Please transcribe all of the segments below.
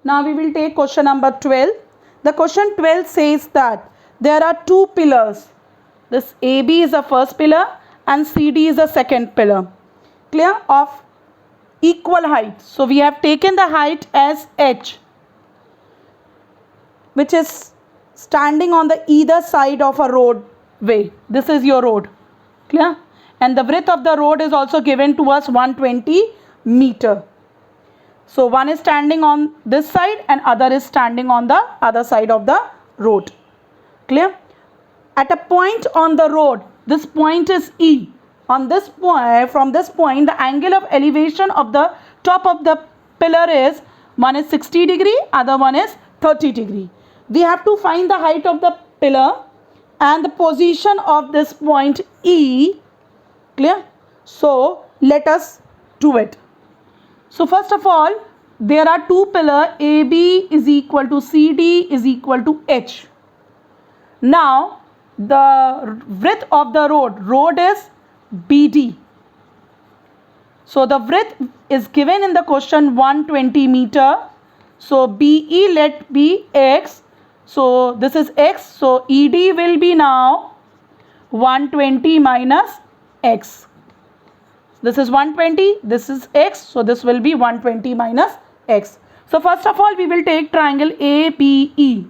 Now we will take question number 12. The question 12 says that there are two pillars. This AB is the first pillar and CD is the second pillar. Clear? Of equal height. So we have taken the height as H, which is standing on the either side of a roadway. This is your road. Clear? And the width of the road is also given to us 120 meter. So one is standing on this side and other is standing on the other side of the road. Clear? At a point on the road, this point is E. On this point, from this point, the angle of elevation of the top of the pillar is, one is 60 degree, other one is 30 degree. We have to find the height of the pillar and the position of this point E. Clear? So let us do it. So first of all, there are two pillars, AB is equal to CD is equal to H. Now the width of the road is BD. So the width is given in the question 120 meter. So BE let be X. So this is X. So ED will be now 120 minus X. This is 120, this is X, so this will be 120 minus X. So first of all, we will take triangle ABE.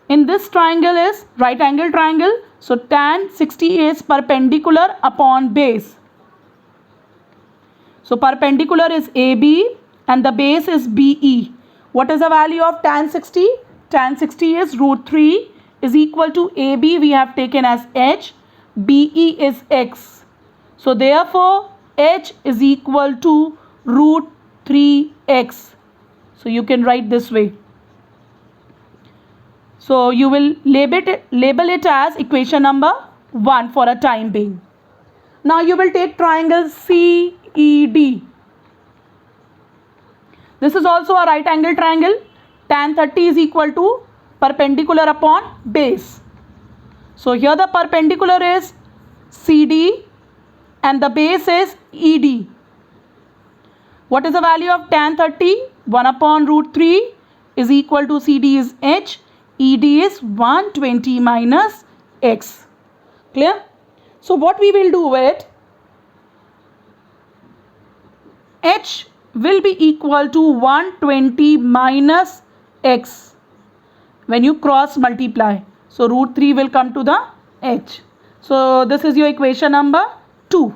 In this triangle is right angle triangle, so tan 60 is perpendicular upon base. So perpendicular is AB and the base is BE. What is the value of tan 60? Tan 60 is root 3 is equal to AB we have taken as H, BE is X. So therefore H is equal to root 3x. So you can write this way. So you will label it as equation number 1 for a time being. Now you will take triangle CED. This is also a right angle triangle. Tan 30 is equal to perpendicular upon base. So here the perpendicular is CD and the base is ED. What is the value of tan 30? 1 upon root 3 is equal to CD is H. ED is 120 minus X. Clear? So what we will do with H will be equal to 120 minus X when you cross multiply. So root 3 will come to the H. So this is your equation number 2.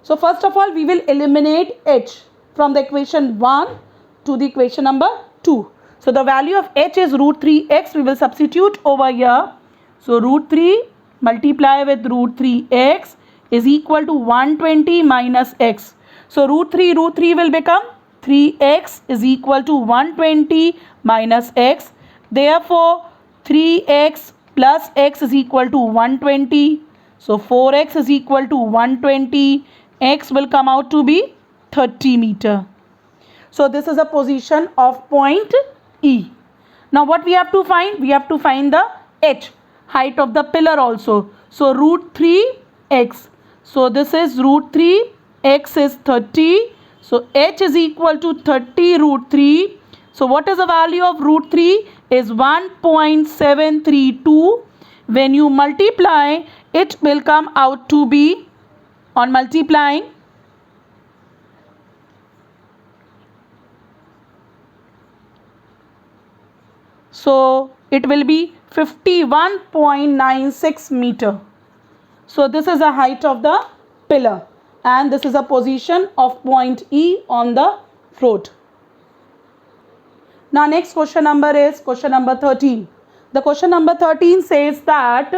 So first of all, we will eliminate H from the equation 1 to the equation number 2. So the value of H is root 3x. We will substitute over here. So root 3 multiply with root 3x is equal to 120 minus x. So root 3 will become 3x is equal to 120 minus x. Therefore 3x plus x is equal to 120. So 4x is equal to 120. X will come out to be 30 meter. So this is a position of point E. Now what we have to find? We have to find the H, height of the pillar also. So root 3x. So this is root 3, x is 30. So H is equal to 30 root 3. So what is the value of root 3? Is 1.732. When you multiply, it will come out to be, on multiplying, so it will be 51.96 meter. So this is the height of the pillar and this is a position of point E on the road. Now next question number is question number 13. The question number 13 says that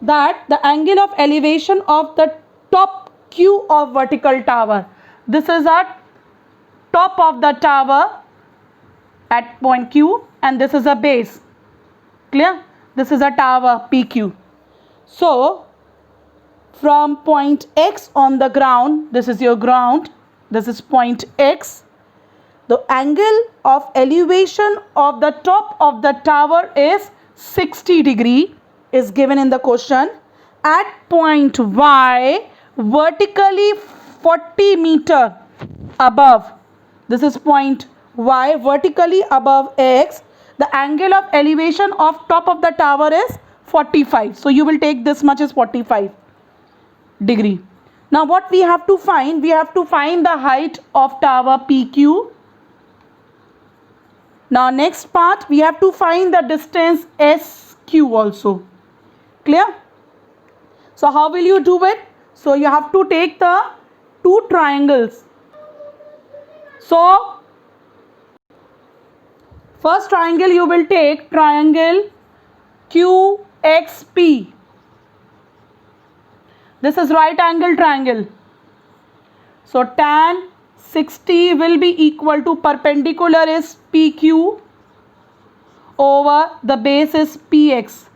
the angle of elevation of the top Q of vertical tower. This is at top of the tower at point Q and this is a base. Clear? This is a tower PQ. So from point X on the ground, this is your ground, this is point X. The angle of elevation of the top of the tower is 60 degree is given in the question. At point Y, vertically 40 meter above This is point Y vertically above X. The angle of elevation of top of the tower is 45. So you will take this much as 45 degree. Now what we have to find? We have to find the height of tower PQ. Now next part, we have to find the distance SQ also. Clear? So how will you do it? So you have to take the two triangles. So first triangle you will take triangle QXP. This is right angle triangle. So tan 60 will be equal to perpendicular is PQ over the base is PX.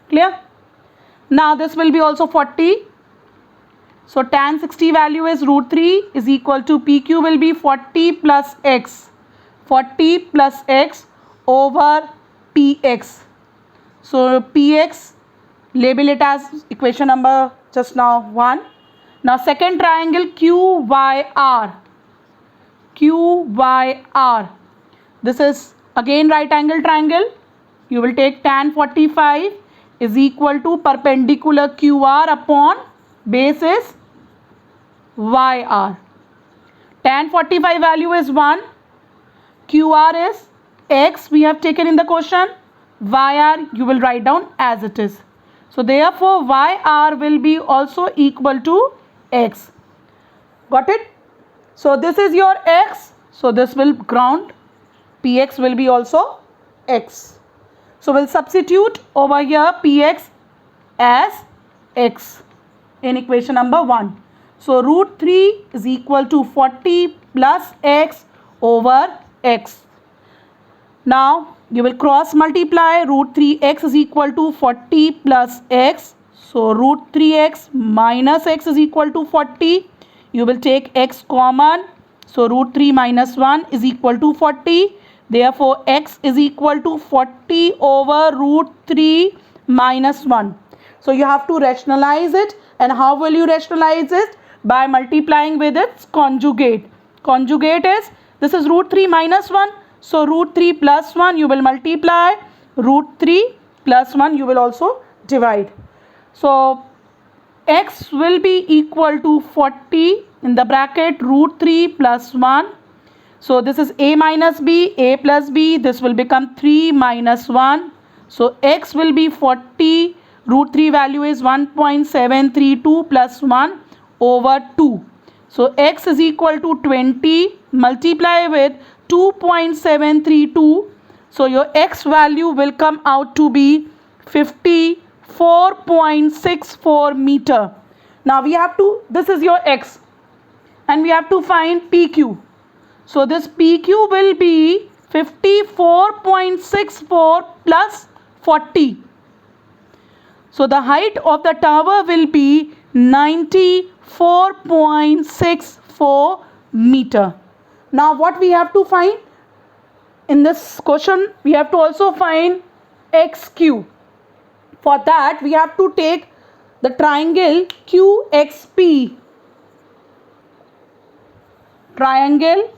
Clear? Now this will be also 40. So tan 60 value is root 3 is equal to PQ will be 40 plus X. 40 plus X over PX. So PX, label it as equation number just now 1. Now second triangle QYR. QYR. This is again right angle triangle. You will take tan 45 is equal to perpendicular QR upon basis YR. Tan 45 value is 1. QR is X we have taken in the question. YR you will write down as it is. So therefore YR will be also equal to X. Got it? So this is your X. So this will ground. PX will be also X. So we'll substitute over here PX as X in equation number 1. So root 3 is equal to 40 plus X over X. Now you will cross multiply. Root 3x is equal to 40 plus x. So root 3x minus x is equal to 40. You will take x common. So root 3 minus 1 is equal to 40. Therefore x is equal to 40 over root 3 minus 1. So you have to rationalize it. And how will you rationalize it? By multiplying with its conjugate. Conjugate is, this is root 3 minus 1. So root 3 plus 1 you will multiply. Root 3 plus 1 you will also divide. So x will be equal to 40 in the bracket root 3 plus 1. So this is a minus b, a plus b. This will become 3 minus 1. So x will be 40. Root 3 value is 1.732 plus 1 over 2. So x is equal to 20. Multiply with 2.732. So your x value will come out to be 54.64 meter. Now we have to, this is your x and we have to find PQ. So this PQ will be 54.64 plus 40. So the height of the tower will be 94.64 meter. Now what we have to find? In this question we have to also find XQ. For that we have to take the triangle QXP. Triangle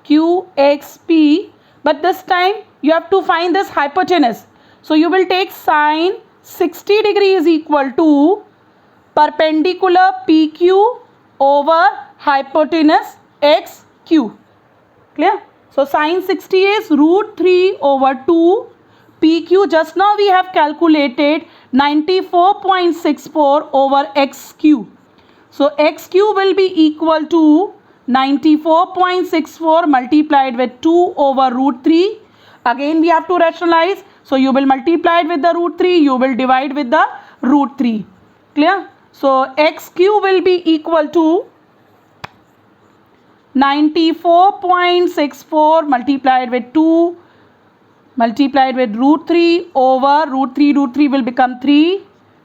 QXP, but this time you have to find this hypotenuse. So you will take sine 60 degree is equal to perpendicular PQ over hypotenuse XQ. Clear? So sine 60 is root 3 over 2. PQ just now we have calculated 94.64 over XQ. So XQ will be equal to 94.64 multiplied with 2 over root 3. Again we have to rationalize. So you will multiply it with the root 3. You will divide with the root 3. Clear? So XQ will be equal to 94.64 multiplied with 2 multiplied with root 3 over root 3 will become 3.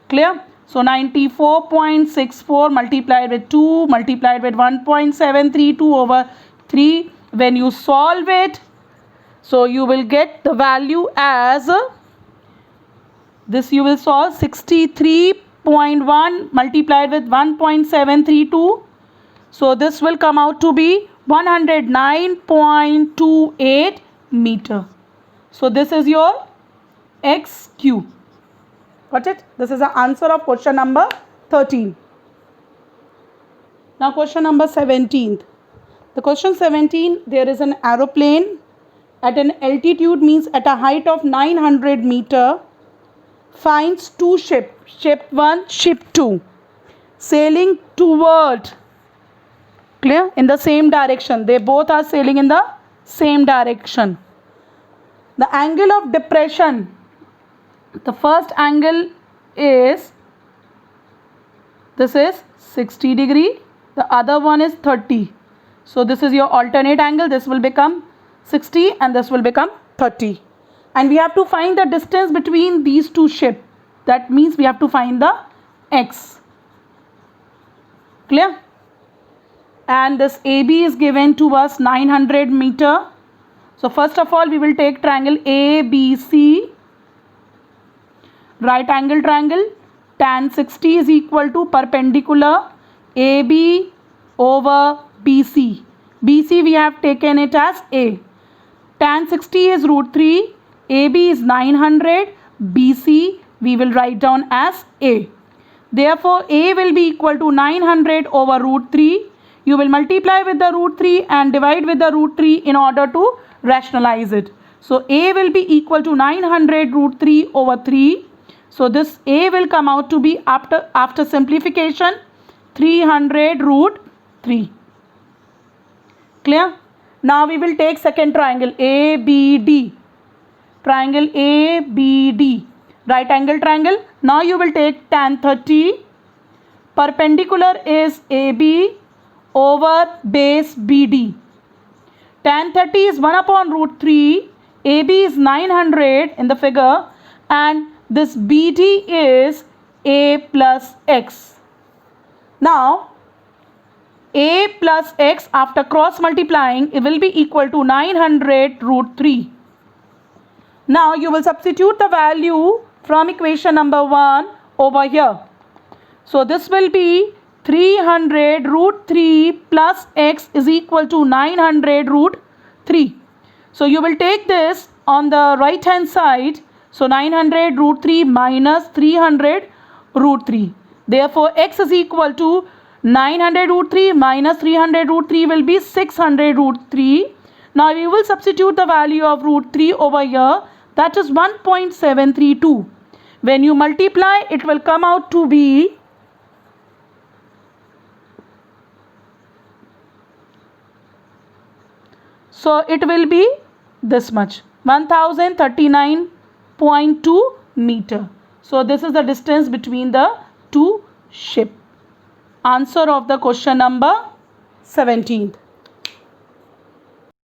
Clear? So 94.64 multiplied with 2 multiplied with 1.732 over 3. When you solve it, so you will get the value as this. You will solve 63.1 multiplied with 1.732. So this will come out to be 109.28 meter. So this is your XQ. Got it? This is the answer of question number 13. Now question number 17. The question 17, there is an aeroplane at an altitude, means at a height of 900 meter, finds two ships, ship 1, ship 2, sailing toward, clear, in the same direction. They both are sailing in the same direction. The angle of depression, the first angle is, this is 60 degree, the other one is 30. So this is your alternate angle. This will become 60 and this will become 30. And we have to find the distance between these two ships. That means we have to find the x. Clear? And this AB is given to us 900 meter. So first of all, we will take triangle ABC, right angle triangle. Tan 60 is equal to perpendicular AB over BC. BC we have taken it as A. Tan 60 is √3, AB is 900, BC we will write down as A. Therefore, A will be equal to 900 over √3. You will multiply with the √3 and divide with the √3 in order to rationalize it. So, A will be equal to 900 √3 over 3. So, this A will come out to be after simplification 300 √3. Clear? Now we will take second triangle ABD. Triangle ABD. Right angle triangle. Now you will take tan 30. Perpendicular is AB over base BD. Tan 30 is 1 upon √3. AB is 900 in the figure. And this BD is A plus X. Now, A plus X after cross multiplying, it will be equal to 900 √3. Now you will substitute the value from equation number 1 over here. So this will be 300 √3 plus X is equal to 900 √3. So you will take this on the right hand side. So 900 √3 minus 300 √3. Therefore X is equal to 900 √3 minus 300 √3 will be 600 √3. Now we will substitute the value of √3 over here, that is 1.732. When you multiply, it will come out to be this much, 1039.2 meter. So this is the distance between the two ships. Answer of the question number 17.